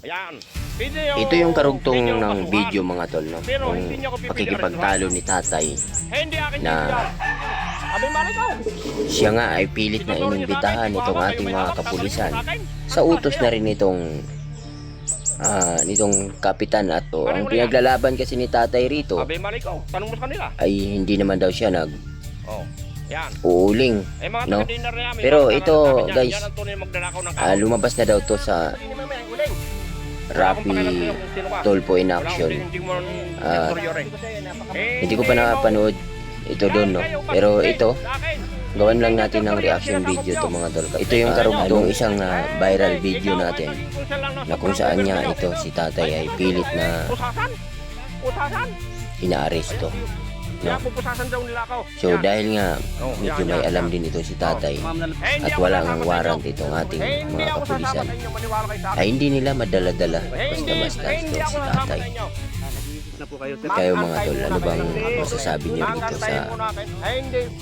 Ayan. Ito yung karugtong ng video mga tol, no? Yung pakikipagtalo ni tatay Hindi akin na Abay malikaw. siya nga ay pilit na inimbitahan itong ating mga kapulisan sa utos na rin nitong kapitan. At ang pinaglalaban kasi ni tatay rito Abay malikaw. Tanong mo sa kanila. ay hindi naman daw siya Oh. Yan. uuling, Eh mga no? taga-dinner na yan, may Pero mga ito, kasama dyan. guys, Yan ang tunay magdalakaw ng kahoy. lumabas na daw to sa Hindi naman may uling. Rapi Tulfo in action. Hindi ko pa nakapanood ito doon, no? Pero ito, gawan lang natin ng reaction video to mga tol. Ito yung karugtong isang viral video natin na kung saan niya ito si tatay ay pilit na Pusasan? inaaresto, Kaya no? pupusasan daw nila ako. So dahil nga medyo may alam din ito si tatay at wala ngang warrant itong ating mga kapulisan, ay hindi nila madala-dala basta-basta ito si tatay. Kayo mga tol, ano bang masasabi niyo rito sa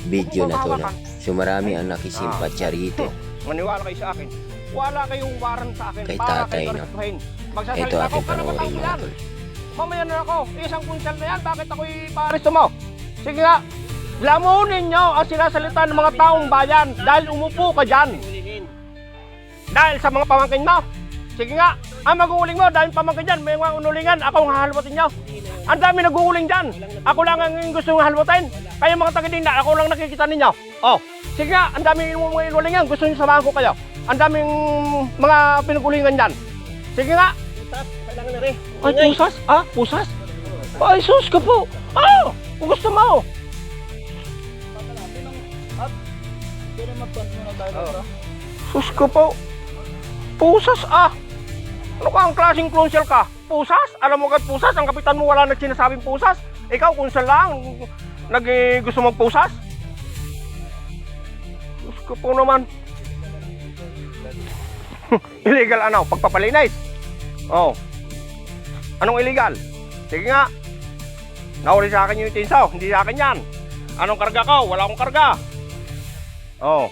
video na to, no? So marami ang nakisimpatya rito Maniwala kayo sa akin. Wala kayong warrant sa akin kay para tatay, kayo no? arrestuhin. Ito Magsasalita ako ating para panoorin matao mga yan. tol. Mamaya na ako. Isang kunsel na yan. Bakit ako'y paaresto mo? Sige nga. Lamunin nyo ang sinasalita ng mga taong bayan dahil umupo ka dyan. Dahil sa mga pamangkin mo. Sige nga. Ang mag-uuling mo dahil pamangkin dyan. May mga unulingan. Ako ang hahalwatin nyo. Ang dami nag-uuling dyan. Ako lang ang gusto ng halwatin. Kayo mga taga-dinda, ako lang nakikita ninyo. Oh. Sige nga. Ang dami mga inulingan. Gusto nyo samahan ko kayo. Ang daming mga pinag-ulingan dyan. Sige nga. Kailangan na rin. Ay, pusas? Ah, pusas? Ay, sus ka po. Ah, kung gusto mo. Sus ka po. Pusas ah. Ano ka ang klaseng klonsel ka? Pusas? Alam mo agad pusas? Ang kapitan mo wala nagsinasabing pusas? Ikaw, kunsel lang. Gusto magpusas? Sus ka po naman. Illegal ano? Pagpapalinis? Oh. Anong illegal? Sige nga. Nahuli sa akin yung itinsaw. Hindi sa akin yan. Anong karga ko? Wala akong karga. Oh.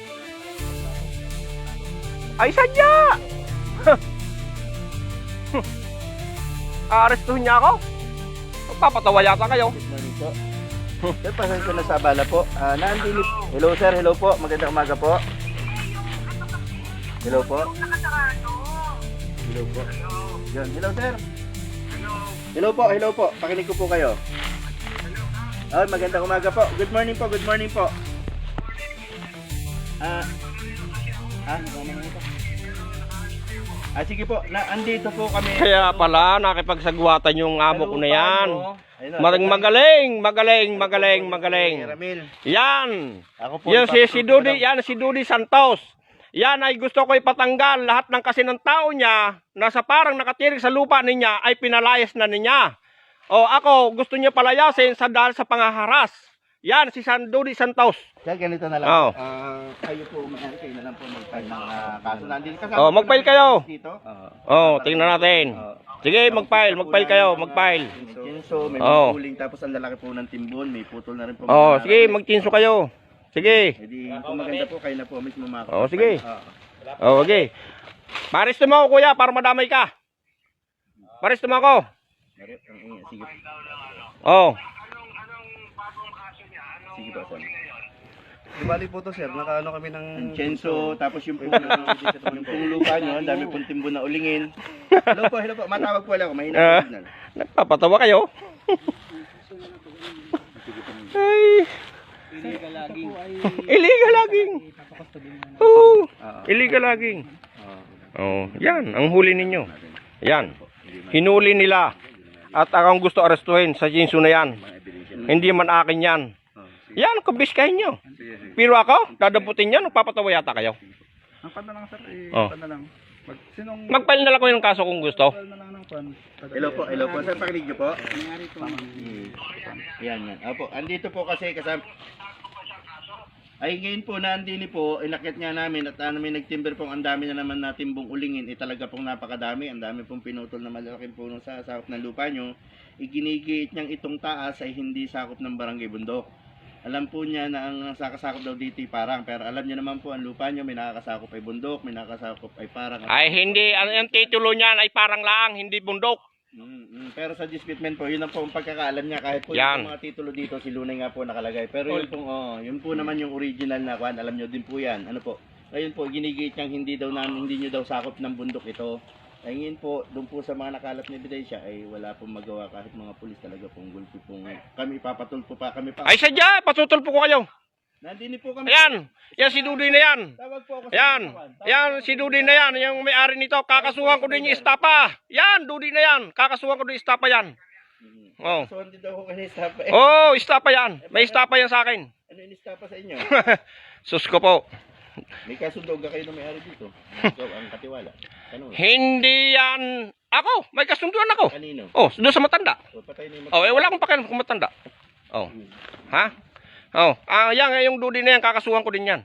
Ay, sadya! Aarestuhin niya ako? Magpapatawa yata kayo. Sir, pasensya na sa abala po. Hello sir, hello po. Magandang umaga po. Hello po. Hello po. Yun, hello sir. Hello po. Pakinig ko po kayo. Oh, magandang umaga po. Good morning po, good morning po. Sige po. Andito po kami. Kaya pala, nakipagsagwatan yung amo ko na yan. Magaling. Ramil. Yan. Ako po. Yan si Dudi Santos. Yan ay gusto ko ipatanggal lahat ng kasi ng tao niya na sa parang nakatirik sa lupa niya ay pinalayas na niya. O ako, gusto niya palayasin dahil sa pangaharas. Yan, si Dudi Santos. Sir, ganito na lang. Oh. Kayo po, kayo na lang po mag-file ng kaso. Nandito kasama Oh, mag-file kayo. Dito. Oh, tingnan natin. Sige, mag-file kayo. So, may Oh. puling tapos ang lalaki po ng timbon, may putol na rin po. Oh, sige, magtinso kayo. Sige. Hindi, kung maganda po, kayo na po mismo makakapag. Oh, sige. Oh, okay. Paresto mo ako, kuya, para madamay ka. Paresto mo ako. Sige. Oh. Sige po, sir. Ibalik po to, sir. Nakaano kami ng Chenso, tapos yung pong lupa nyo, ang dami pong timbon na ulingin. Hello po. Matawag po lang ako, mahina po signal. Nagpapatawa kayo. Ay. Illegal laging. Oh, illegal laging. Oh, yan ang huli ninyo. Yan. Hinuli nila. At ang gusto arestuhin sa Jinsu na yan. Hindi man akin yan. Yan, kubiskahin nyo. Pero ako, dadaputin yan, nagpapatawa yata kayo. Ang pan na lang, sir. Oh. Pan na lang. Magpail na lang ko yung kaso kung gusto. Hello po. Sir, pakinig niyo po. Yan. Opo, andito po kasi kasama. Ay ngayon po na andini po, inakit nga namin at may nagtimber pong ang dami na naman na timbong ulingin. Talaga pong napakadami. Ang dami pong pinutol na malalaking puno sa sakop ng lupa nyo. Iginigiit niyang itong taas ay hindi sakop ng Barangay Bundok. Alam po niya na ang sakasakop daw dito ay parang, pero alam niya naman po ang lupa niyo may nakakasakop ay bundok, may nakakasakop ay parang. Ay hindi, ang titulo niyan ay parang lang, hindi bundok. Pero sa disputment po, yun ang po ang pagkakaalam niya kahit po Yan. yung mga titulo dito si Lunay nga po nakalagay. Pero yun po naman yung original na kwan, alam niyo din po 'yan. Ano po? Ngayon po ginigit niyang hindi niyo daw sakop ng bundok ito. Ay ngayon po, doon po sa mga nakalat na ebidensya ay wala pong magawa kahit mga pulis talaga pong gulpi pong kami ipapatulpo pa kami pa. Ay sadya, patutulpo ko kayo. Nandini po kami. Ayan, yan si Dudoy na yan. Tawag po ako sa Yan, kawan. yan si Dudoy na yan, yung may-ari nito. Kakasuhan ko din yung estapa. Yan, Dudoy na yan. Kakasuhan ko din yung estapa yan. Oh. So hindi daw ako kanina istapa. Oh, estapa yan. May estapa yan sa akin. Ano yung istapa sa inyo? Sus ko po. May kasundo ka kayo na may-ari dito. Ikaw ang katiwala. Ano? Hindi yan. Ako, may kasunduan ako. Kanino? Oh, doon sa matanda. O, patay na yung Oh, wala akong pakialam kung matanda. Oh. Ha? Oh, yan, yung Dudoy na yan, kakasuhan ko din yan.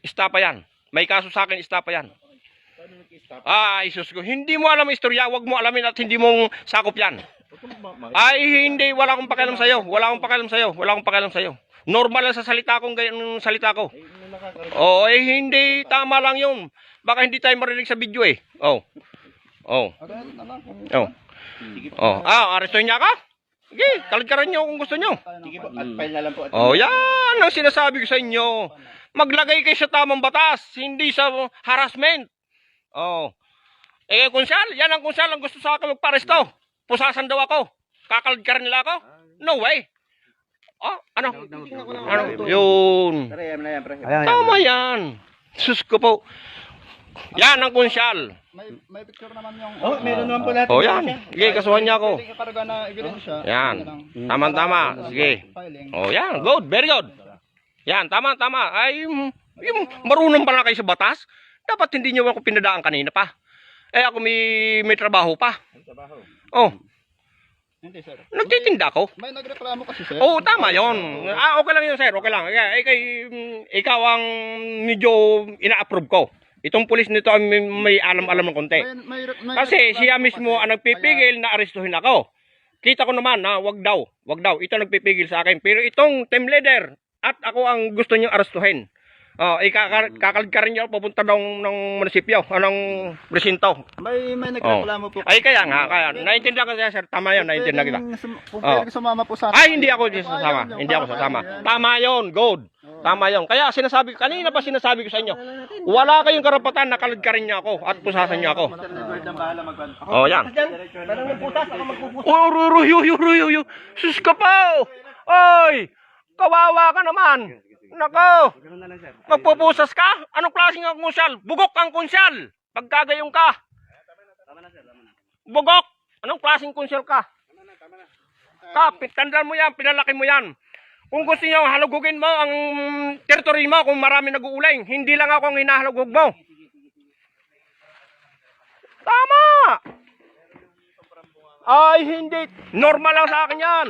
Estapa yan. May kaso sa akin, estapa yan. Paano nag-istapa? Ay, sus ko. Hindi mo alam ang istorya, wag mo alamin at hindi mong sakop yan. Ay, hindi, wala akong pakialam sa'yo. Wala akong pakialam sa'yo. Wala akong pakialam sa'yo. Normal lang sa salita kong ganyan salita ko. Oh, eh hindi tama lang 'yun. Baka hindi tayo marinig sa video eh. Oh. Oh. Oh. Oh, arestuhin niya ka? Sige, kalikaran niyo kung gusto niyo. Sige po, at file na lang po. Oh, yan ang sinasabi ko sa inyo. Maglagay kayo sa tamang batas, hindi sa harassment. Oh. Eh, konsyal, yan ang konsyal ang gusto sa akin magparesto. Pusasan daw ako. Kakalikaran nila ako? No way. Oh, ano? Ano? Yun. Tama yan. Sus ko po. Yan ang konsyal. May picture naman yung... Oh, meron naman po lahat. Oh, yan. Sige, kasuhan niya ako. Karga na ebidensya. Yan. Tama-tama. Sige. Filing. Oh, yan. Good. Very good. Yan. Tama-tama. Ay, yung marunong pala kayo sa batas. Dapat hindi niyo ako pinadaan kanina pa. Eh, ako may trabaho pa. Oh. Hindi, sir. Nagtitinda ako. May nagreklamo kasi, sir. Oo, tama yon. Okay lang yun, sir. Okay lang. Ikaw ang medyo ina-approve ko. Itong pulis nito ang may alam-alam ng konti. Kasi siya mismo ang nagpipigil na arestuhin ako. Kita ko naman na wag daw. Ito nagpipigil sa akin. Pero itong team leader at ako ang gusto niyang arestuhin. Kakalikarin niyo papunta daw ng munisipyo, ng presinto. May nagreklamo po. Ay kaya naiintindihan ko siya, sir. Tama 'yon, naiintindihan kita. Kung pwede sumama po sa akin. Ay, hindi ako sasama. Hindi ako sasama. Tama 'yon, good. Tama 'yon. Kaya sinasabi ko kanina pa sinasabi ko sa inyo, wala kayong karapatan na kaladkarin niyo ako at pusasan niyo ako. Oh, yan. Ruyo. Sus ka pa. Oy! Kawawa ka naman. Nako. Magpupusas ka? Anong klaseng ang konsyal? Bugok ang konsyal. Pagkagayong ka. Bugok. Anong klaseng konsyal ka? Tandaan mo yan, pinalaki mo yan. Kung gusto niyo halugugin mo ang teritoryo mo kung marami nag-uuling, hindi lang ako ang hinahalugug mo. Tama! Ay, hindi. Normal lang sa akin yan.